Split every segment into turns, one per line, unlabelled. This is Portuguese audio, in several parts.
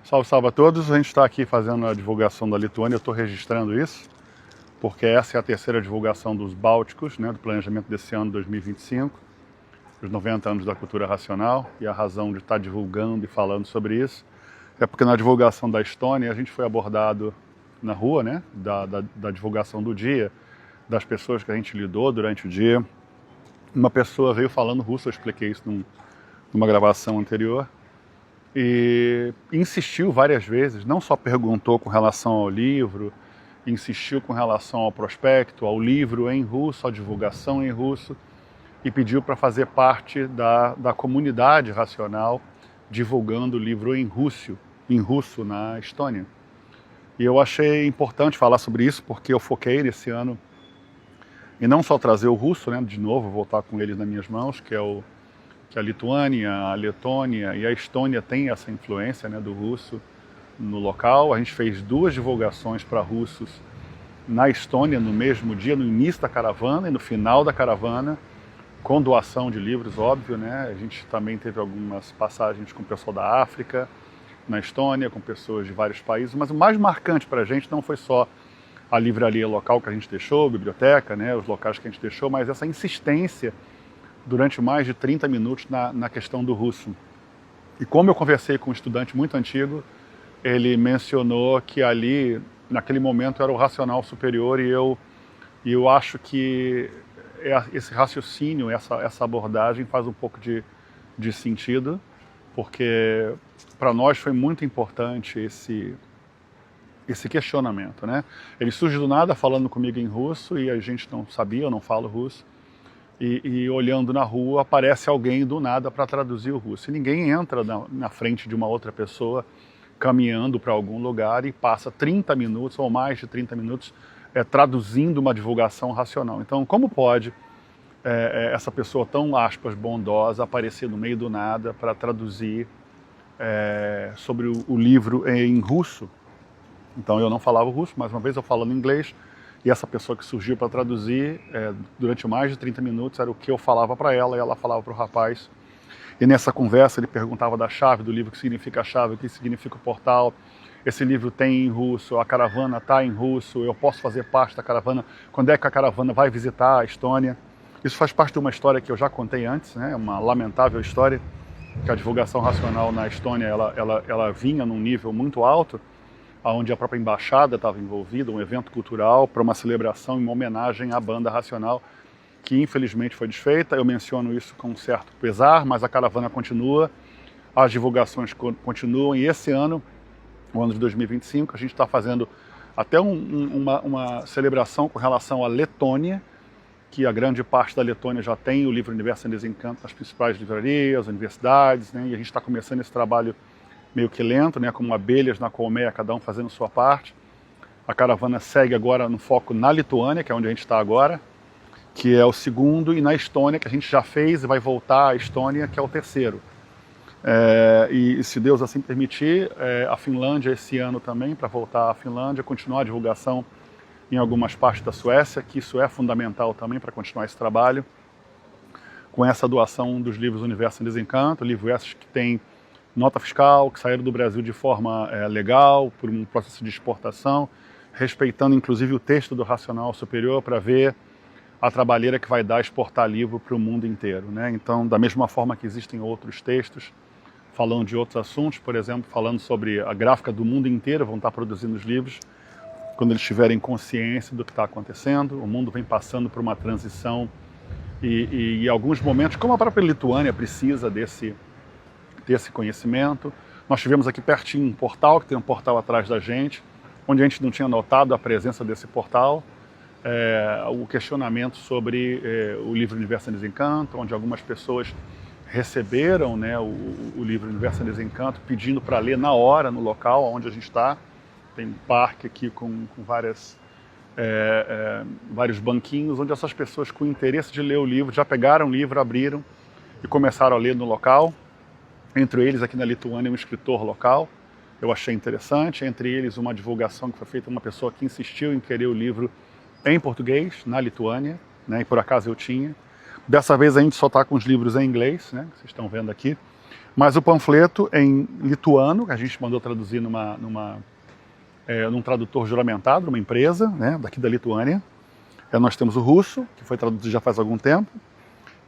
Salve, salve a todos. A gente está aqui fazendo a divulgação da Lituânia. Eu estou registrando isso, porque essa é a terceira divulgação dos Bálticos, né, do planejamento desse ano 2025, os 90 anos da cultura racional. E a razão de estar divulgando e falando sobre isso é porque na divulgação da Estônia a gente foi abordado na rua, né, da divulgação do dia, das pessoas que a gente lidou durante o dia. Uma pessoa veio falando russo, eu expliquei isso numa gravação anterior, e insistiu várias vezes, não só perguntou com relação ao livro, insistiu com relação ao prospecto, ao livro em russo, à divulgação em russo, e pediu para fazer parte da comunidade racional divulgando o livro em russo na Estônia. E eu achei importante falar sobre isso, porque eu foquei nesse ano em não só trazer o russo, né, de novo, voltar com ele nas minhas mãos, que a Lituânia, a Letônia e a Estônia têm essa influência, né, do russo no local. A gente fez 2 divulgações para russos na Estônia no mesmo dia, no início da caravana e no final da caravana, com doação de livros, óbvio, né? A gente também teve algumas passagens com o pessoal da África, na Estônia, com pessoas de vários países, mas o mais marcante para a gente não foi só a livraria local que a gente deixou, a biblioteca, né, os locais que a gente deixou, mas essa insistência durante mais de 30 minutos na questão do russo. E como eu conversei com um estudante muito antigo, ele mencionou que ali, naquele momento, era o racional superior, e eu acho que esse raciocínio, essa abordagem faz um pouco de sentido, porque para nós foi muito importante esse questionamento, né? Ele surge do nada falando comigo em russo e a gente não sabia, eu não falo russo, e olhando na rua aparece alguém do nada para traduzir o russo. E ninguém entra na frente de uma outra pessoa caminhando para algum lugar e passa 30 minutos ou mais de 30 minutos traduzindo uma divulgação racional. Então, como pode essa pessoa tão, aspas, bondosa aparecer no meio do nada para traduzir sobre o livro em russo? Então eu não falava russo, mais uma vez eu falando inglês, e essa pessoa que surgiu para traduzir durante mais de 30 minutos era o que eu falava para ela e ela falava para o rapaz. E nessa conversa ele perguntava da chave do livro, o que significa a chave, o que significa o portal, esse livro tem em russo, a caravana está em russo, eu posso fazer parte da caravana, quando é que a caravana vai visitar a Estônia. Isso faz parte de uma história que eu já contei antes, né? Uma lamentável história, que a divulgação racional na Estônia ela vinha num nível muito alto, onde a própria embaixada estava envolvida, um evento cultural para uma celebração em uma homenagem à banda racional, que infelizmente foi desfeita. Eu menciono isso com um certo pesar, mas a caravana continua, as divulgações continuam, e esse ano, o ano de 2025, a gente está fazendo até uma celebração com relação à Letônia, que a grande parte da Letônia já tem o livro Universo em Desencanto nas principais livrarias, universidades, né? E a gente está começando esse trabalho meio que lento, né, como abelhas na colmeia, cada um fazendo sua parte. A caravana segue agora no foco na Lituânia, que é onde a gente está agora, que é o segundo, e na Estônia, que a gente já fez e vai voltar à Estônia, que é o terceiro. E se Deus assim permitir, a Finlândia esse ano também, para voltar à Finlândia, continuar a divulgação em algumas partes da Suécia, que isso é fundamental também para continuar esse trabalho, com essa doação dos livros Universo em Desencanto, livros esses que tem nota fiscal, que saíram do Brasil de forma legal, por um processo de exportação, respeitando inclusive o texto do Racional Superior, para ver a trabalheira que vai dar exportar livro para o mundo inteiro, né? Então, da mesma forma que existem outros textos falando de outros assuntos, por exemplo, falando sobre a gráfica do mundo inteiro, vão estar produzindo os livros quando eles tiverem consciência do que está acontecendo. O mundo vem passando por uma transição e em alguns momentos, como a própria Lituânia precisa desse conhecimento. Nós tivemos aqui pertinho um portal, que tem um portal atrás da gente, onde a gente não tinha notado a presença desse portal, o questionamento sobre o livro Universo em Desencanto, onde algumas pessoas receberam, né, o livro Universo em Desencanto, pedindo para ler na hora, no local onde a gente está. Tem um parque aqui com vários banquinhos, onde essas pessoas com interesse de ler o livro já pegaram o livro, abriram e começaram a ler no local. Entre eles, aqui na Lituânia, um escritor local, eu achei interessante. Entre eles, uma divulgação que foi feita por uma pessoa que insistiu em querer o livro em português, na Lituânia, né, e por acaso eu tinha. Dessa vez a gente só está com os livros em inglês, né, que vocês estão vendo aqui. Mas o panfleto em lituano, que a gente mandou traduzir num tradutor juramentado, numa empresa, né, daqui da Lituânia. Nós temos o russo, que foi traduzido já faz algum tempo,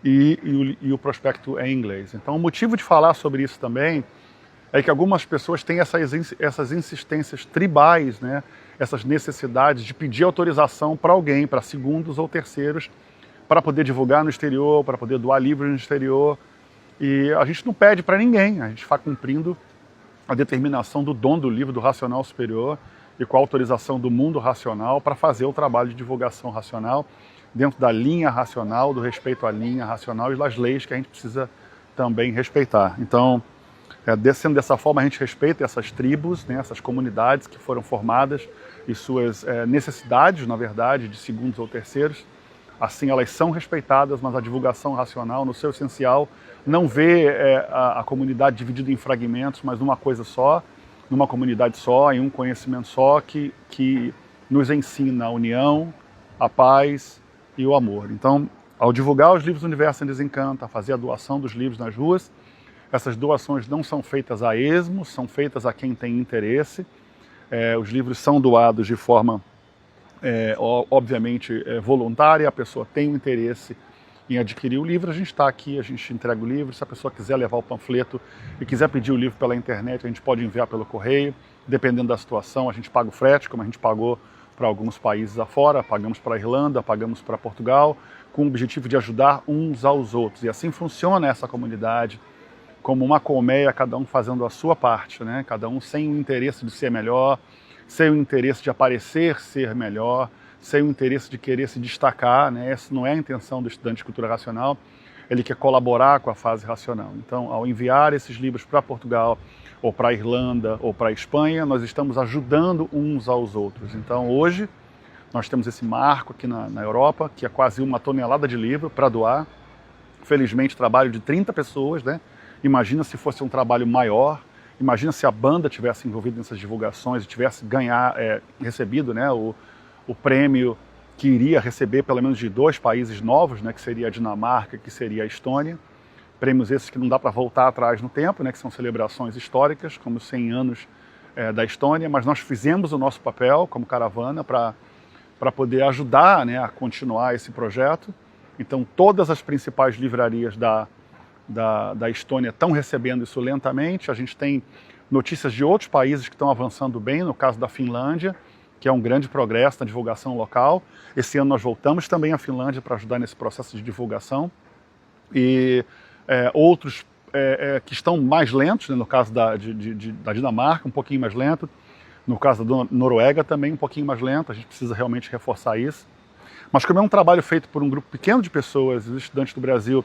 e o prospecto em inglês. Então o motivo de falar sobre isso também é que algumas pessoas têm essas insistências tribais, né, essas necessidades de pedir autorização para alguém, para segundos ou terceiros, para poder divulgar no exterior, para poder doar livros no exterior. E a gente não pede para ninguém, a gente está cumprindo a determinação do dono do livro, do Racional Superior, e com a autorização do mundo racional para fazer o trabalho de divulgação racional dentro da linha racional, do respeito à linha racional e das leis que a gente precisa também respeitar. Então, sendo dessa forma, a gente respeita essas tribos, né, essas comunidades que foram formadas e suas necessidades, na verdade, de segundos ou terceiros. Assim, elas são respeitadas, mas a divulgação racional, no seu essencial, não vê a comunidade dividida em fragmentos, mas numa coisa só, numa comunidade só, em um conhecimento só, que nos ensina a união, a paz e o amor. Então, ao divulgar os livros do Universo em Desencanto, a fazer a doação dos livros nas ruas, essas doações não são feitas a esmo, são feitas a quem tem interesse. Os livros são doados de forma, obviamente, voluntária, a pessoa tem um interesse em adquirir o livro, a gente está aqui, a gente entrega o livro. Se a pessoa quiser levar o panfleto e quiser pedir o livro pela internet, a gente pode enviar pelo correio. Dependendo da situação, a gente paga o frete, como a gente pagou para alguns países afora, pagamos para a Irlanda, pagamos para Portugal, com o objetivo de ajudar uns aos outros. E assim funciona essa comunidade, como uma colmeia, cada um fazendo a sua parte, né? Cada um sem o interesse de ser melhor, sem o interesse de aparecer ser melhor, sem o interesse de querer se destacar, né? Essa não é a intenção do estudante de cultura racional, ele quer colaborar com a fase racional. Então, ao enviar esses livros para Portugal, ou para a Irlanda, ou para a Espanha, nós estamos ajudando uns aos outros. Então, hoje, nós temos esse marco aqui na Europa, que é quase 1 tonelada de livro para doar. Felizmente, trabalho de 30 pessoas, né? Imagina se fosse um trabalho maior, imagina se a banda tivesse envolvida nessas divulgações e tivesse recebido, né, o prêmio que iria receber pelo menos de 2 países novos, né, que seria a Dinamarca, que seria a Estônia. Prêmios esses que não dá para voltar atrás no tempo, né, que são celebrações históricas, como os 100 anos da Estônia, mas nós fizemos o nosso papel como caravana para poder ajudar, né, a continuar esse projeto. Então todas as principais livrarias da Estônia estão recebendo isso lentamente. A gente tem notícias de outros países que estão avançando bem, no caso da Finlândia, que é um grande progresso na divulgação local. Esse ano nós voltamos também à Finlândia para ajudar nesse processo de divulgação. E outros que estão mais lentos, né, no caso da Dinamarca, um pouquinho mais lento. No caso da Noruega também um pouquinho mais lento, a gente precisa realmente reforçar isso. Mas como é um trabalho feito por um grupo pequeno de pessoas, os estudantes do Brasil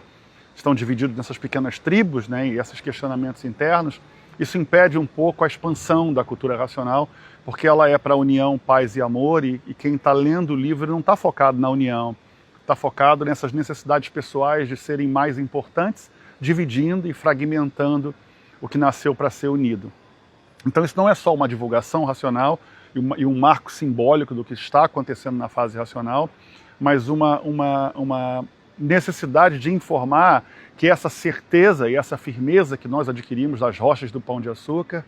estão divididos nessas pequenas tribos, né, e esses questionamentos internos, isso impede um pouco a expansão da cultura racional, porque ela é para união, paz e amor, e quem está lendo o livro não está focado na união, está focado nessas necessidades pessoais de serem mais importantes, dividindo e fragmentando o que nasceu para ser unido. Então isso não é só uma divulgação racional e um marco simbólico do que está acontecendo na fase racional, mas uma necessidade de informar que essa certeza e essa firmeza que nós adquirimos das rochas do Pão de Açúcar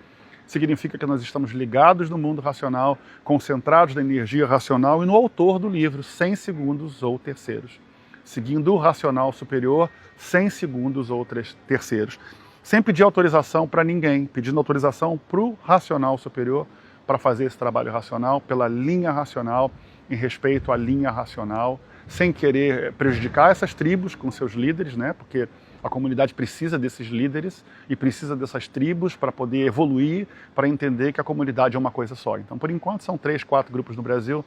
significa que nós estamos ligados no mundo racional, concentrados na energia racional e no autor do livro, sem segundos ou terceiros. Seguindo o racional superior, sem segundos ou terceiros. Sem pedir autorização para ninguém, pedindo autorização para o racional superior para fazer esse trabalho racional, pela linha racional, em respeito à linha racional, sem querer prejudicar essas tribos com seus líderes, né? Porque a comunidade precisa desses líderes e precisa dessas tribos para poder evoluir, para entender que a comunidade é uma coisa só. Então, por enquanto, são 3, 4 grupos no Brasil,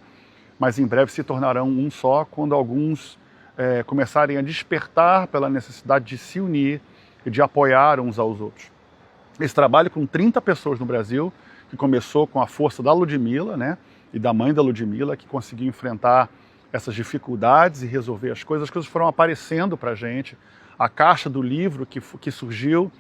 mas em breve se tornarão um só, quando alguns começarem a despertar pela necessidade de se unir e de apoiar uns aos outros. Esse trabalho com 30 pessoas no Brasil, que começou com a força da Ludmila, né? E da mãe da Ludmila, que conseguiu enfrentar essas dificuldades e resolver as coisas foram aparecendo para a gente. A caixa do livro que surgiu,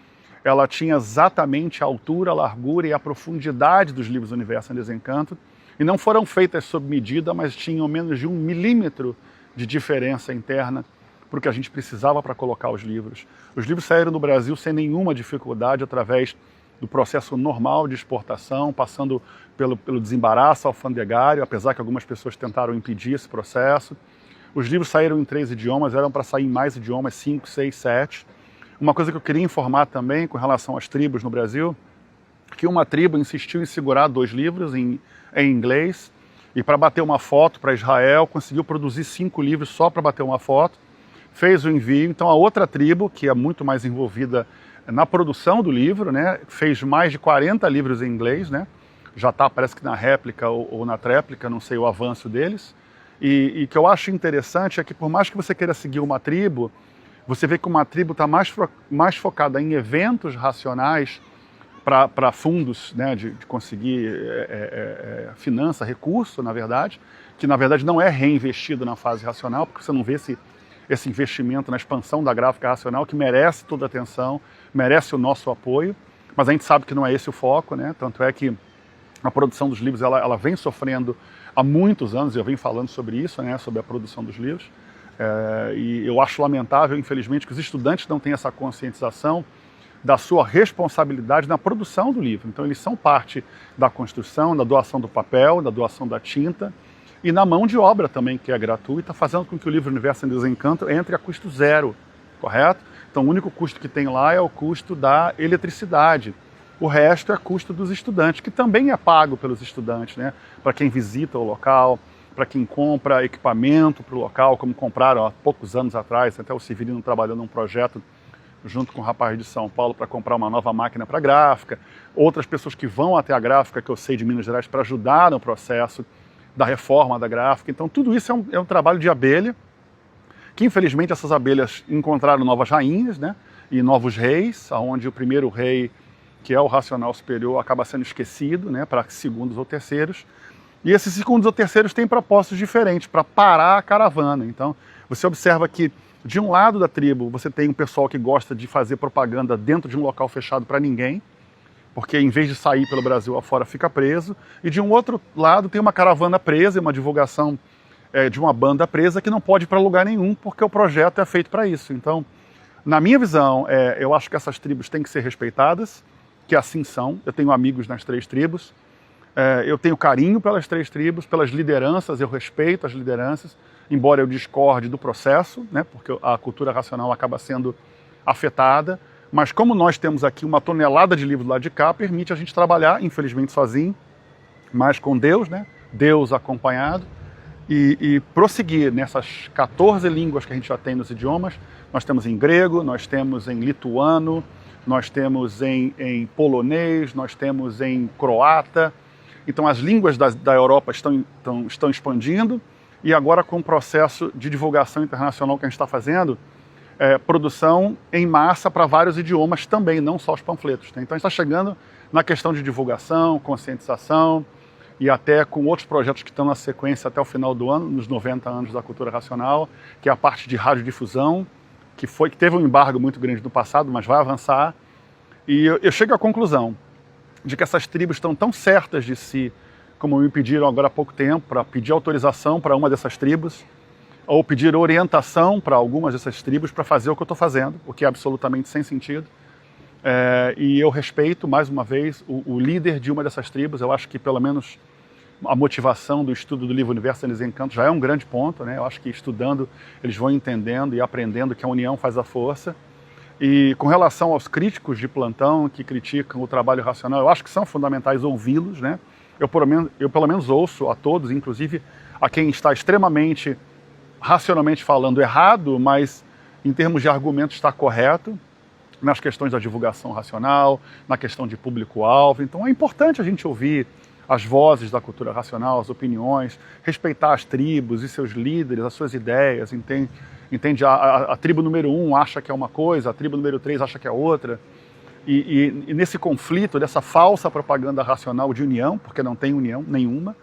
ela tinha exatamente a altura, a largura e a profundidade dos livros do Universo em Desencanto, e não foram feitas sob medida, mas tinham menos de 1 milímetro de diferença interna para o que a gente precisava para colocar os livros. Os livros saíram do Brasil sem nenhuma dificuldade, através do processo normal de exportação, passando pelo desembaraço alfandegário, apesar que algumas pessoas tentaram impedir esse processo. Os livros saíram em 3 idiomas, eram para sair em mais idiomas, 5, 6, 7. Uma coisa que eu queria informar também com relação às tribos no Brasil, que uma tribo insistiu em segurar 2 livros em inglês, e para bater uma foto para Israel, conseguiu produzir 5 livros só para bater uma foto, fez o envio. Então a outra tribo, que é muito mais envolvida na produção do livro, né, fez mais de 40 livros em inglês, né, já está, parece que na réplica ou na tréplica, não sei o avanço deles. E que eu acho interessante é que, por mais que você queira seguir uma tribo, você vê que uma tribo está mais focada em eventos racionais para fundos, né, de conseguir finança, recurso, na verdade, que na verdade não é reinvestido na fase racional, porque você não vê esse investimento na expansão da gráfica racional, que merece toda a atenção, merece o nosso apoio, mas a gente sabe que não é esse o foco, né? Tanto é que a produção dos livros ela vem sofrendo há muitos anos, eu venho falando sobre isso, né, sobre a produção dos livros, e eu acho lamentável, infelizmente, que os estudantes não têm essa conscientização da sua responsabilidade na produção do livro. Então eles são parte da construção, da doação do papel, da doação da tinta, e na mão de obra também, que é gratuita, fazendo com que o livro Universo em Desencanto entre a custo zero, correto? Então o único custo que tem lá é o custo da eletricidade. O resto é custo dos estudantes, que também é pago pelos estudantes, né? Para quem visita o local, para quem compra equipamento para o local, como compraram há poucos anos atrás, até o Severino trabalhando num projeto junto com um rapaz de São Paulo para comprar uma nova máquina para gráfica, outras pessoas que vão até a gráfica, que eu sei de Minas Gerais, para ajudar no processo da reforma da gráfica. Então tudo isso é um trabalho de abelha, que infelizmente essas abelhas encontraram novas rainhas, né? E novos reis, onde o primeiro rei, que é o racional superior, acaba sendo esquecido, né, para segundos ou terceiros. E esses segundos ou terceiros têm propósitos diferentes, para parar a caravana. Então, você observa que, de um lado da tribo, você tem um pessoal que gosta de fazer propaganda dentro de um local fechado para ninguém, porque em vez de sair pelo Brasil afora, fica preso. E de um outro lado, tem uma caravana presa, uma divulgação de uma banda presa que não pode ir para lugar nenhum, porque o projeto é feito para isso. Então, na minha visão, eu acho que essas tribos têm que ser respeitadas, que assim são. Eu tenho amigos nas 3 tribos, eu tenho carinho pelas 3 tribos, pelas lideranças, eu respeito as lideranças, embora eu discorde do processo, né, porque a cultura racional acaba sendo afetada, mas como nós temos aqui uma tonelada de livros lá de cá, permite a gente trabalhar, infelizmente sozinho, mas com Deus, né, Deus acompanhado, e prosseguir nessas 14 línguas que a gente já tem nos idiomas. Nós temos em grego, nós temos em lituano, nós temos em polonês, nós temos em croata. Então as línguas da Europa estão expandindo, e agora com o processo de divulgação internacional que a gente está fazendo, produção em massa para vários idiomas também, não só os panfletos, né? Então a gente está chegando na questão de divulgação, conscientização, e até com outros projetos que estão na sequência até o final do ano, nos 90 anos da cultura racional, que é a parte de radiodifusão, que teve um embargo muito grande no passado, mas vai avançar. E eu chego à conclusão de que essas tribos estão tão certas de si, como me pediram agora há pouco tempo, para pedir autorização para uma dessas tribos, ou pedir orientação para algumas dessas tribos para fazer o que eu estou fazendo, o que é absolutamente sem sentido. E eu respeito, mais uma vez, o líder de uma dessas tribos. Eu acho que, pelo menos, a motivação do estudo do livro Universo em Desencanto já é um grande ponto, né? Eu acho que estudando, eles vão entendendo e aprendendo que a união faz a força. E com relação aos críticos de plantão que criticam o trabalho racional, eu acho que são fundamentais ouvi-los, né? Eu pelo menos ouço a todos, inclusive a quem está extremamente, racionalmente falando, errado, mas em termos de argumento está correto, nas questões da divulgação racional, na questão de público-alvo. Então é importante a gente ouvir as vozes da cultura racional, as opiniões, respeitar as tribos e seus líderes, as suas ideias, entende? A tribo número 1 acha que é uma coisa, a tribo número 3 acha que é outra. E nesse conflito, dessa falsa propaganda racional de união, porque não tem união nenhuma,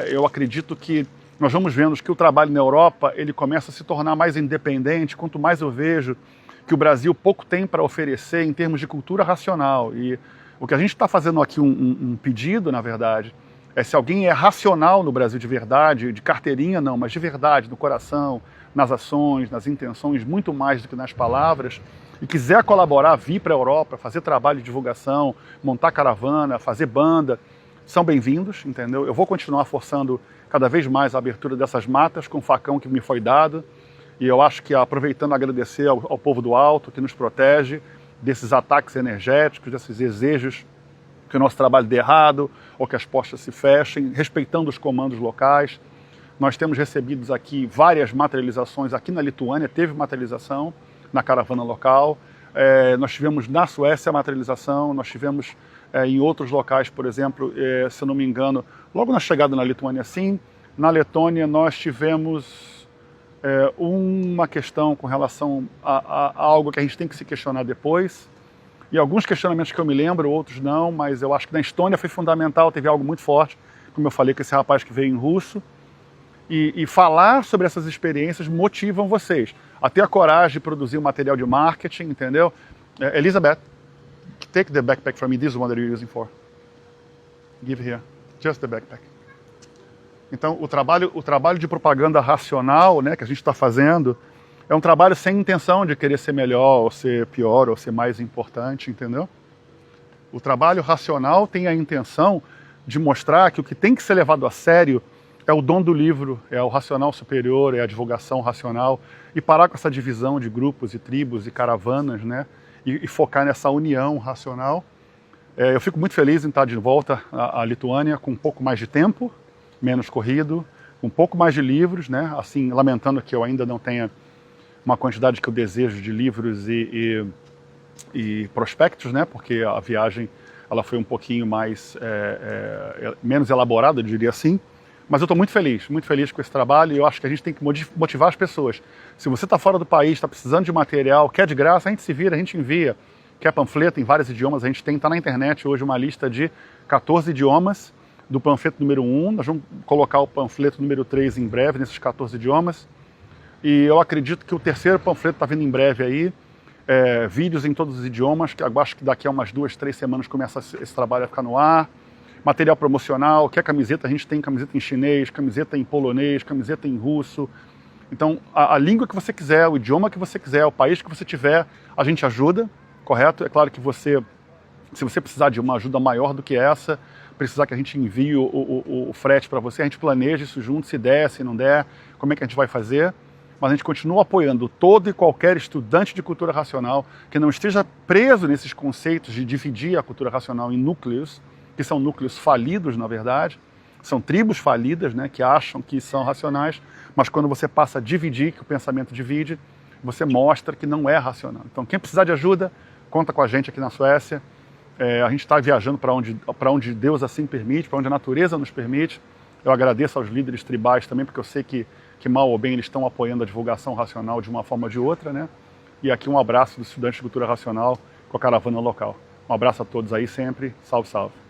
eu acredito que nós vamos vendo que o trabalho na Europa ele começa a se tornar mais independente, quanto mais eu vejo que o Brasil pouco tem para oferecer em termos de cultura racional. E o que a gente está fazendo aqui, um pedido, na verdade, Se alguém é racional no Brasil de verdade, de carteirinha não, mas de verdade, no coração, nas ações, nas intenções, muito mais do que nas palavras, e quiser colaborar, vir para a Europa, fazer trabalho de divulgação, montar caravana, fazer banda, são bem-vindos, entendeu? Eu vou continuar forçando cada vez mais a abertura dessas matas com o facão que me foi dado, e eu acho que aproveitando agradecer ao povo do Alto, que nos protege desses ataques energéticos, desses desejos que o nosso trabalho dê errado, ou que as portas se fechem, respeitando os comandos locais. Nós temos recebido aqui várias materializações, aqui na Lituânia teve materialização na caravana local, nós tivemos na Suécia a materialização, nós tivemos em outros locais, por exemplo, se eu não me engano, logo na chegada na Lituânia sim, na Letônia nós tivemos uma questão com relação a algo que a gente tem que se questionar depois, e alguns questionamentos que eu me lembro, outros não, mas eu acho que na Estônia foi fundamental, teve algo muito forte, como eu falei com esse rapaz que veio em russo, e falar sobre essas experiências motivam vocês a ter a coragem de produzir um material de marketing, entendeu? Elizabeth, take the backpack from me, this is the one that you're using for. Give here, just the backpack. Então, o trabalho de propaganda racional, né, que a gente está fazendo, é um trabalho sem intenção de querer ser melhor, ou ser pior, ou ser mais importante, entendeu? O trabalho racional tem a intenção de mostrar que o que tem que ser levado a sério é o dom do livro, é o racional superior, é a divulgação racional, e parar com essa divisão de grupos e tribos e caravanas, né? E focar nessa união racional. Eu fico muito feliz em estar de volta à Lituânia com um pouco mais de tempo, menos corrido, com um pouco mais de livros, né? Assim, lamentando que eu ainda não tenha uma quantidade que eu desejo de livros e prospectos, né? Porque a viagem ela foi um pouquinho mais menos elaborada, eu diria assim. Mas eu estou muito feliz com esse trabalho, e eu acho que a gente tem que motivar as pessoas. Se você está fora do país, está precisando de material, quer de graça, a gente se vira, a gente envia. Quer panfleto em vários idiomas, a gente está na internet hoje uma lista de 14 idiomas do panfleto número 1. Nós vamos colocar o panfleto número 3 em breve, nesses 14 idiomas. E eu acredito que o terceiro panfleto está vindo em breve aí, vídeos em todos os idiomas, que eu acho que daqui a umas 2, 3 semanas começa esse trabalho a ficar no ar. Material promocional, quer camiseta, a gente tem camiseta em chinês, camiseta em polonês, camiseta em russo. Então, a língua que você quiser, o idioma que você quiser, o país que você tiver, a gente ajuda, correto? É claro que se você precisar de uma ajuda maior do que essa, precisar que a gente envie o frete para você, a gente planeja isso junto, se der, se não der, como é que a gente vai fazer. Mas a gente continua apoiando todo e qualquer estudante de cultura racional que não esteja preso nesses conceitos de dividir a cultura racional em núcleos, que são núcleos falidos, na verdade, são tribos falidas, né, que acham que são racionais, mas quando você passa a dividir, que o pensamento divide, você mostra que não é racional. Então, quem precisar de ajuda, conta com a gente aqui na Suécia. A gente está viajando para onde Deus assim permite, para onde a natureza nos permite. Eu agradeço aos líderes tribais também, porque eu sei que mal ou bem eles estão apoiando a divulgação racional de uma forma ou de outra, né? E aqui um abraço dos estudantes de cultura racional com a caravana local. Um abraço a todos aí sempre. Salve, salve.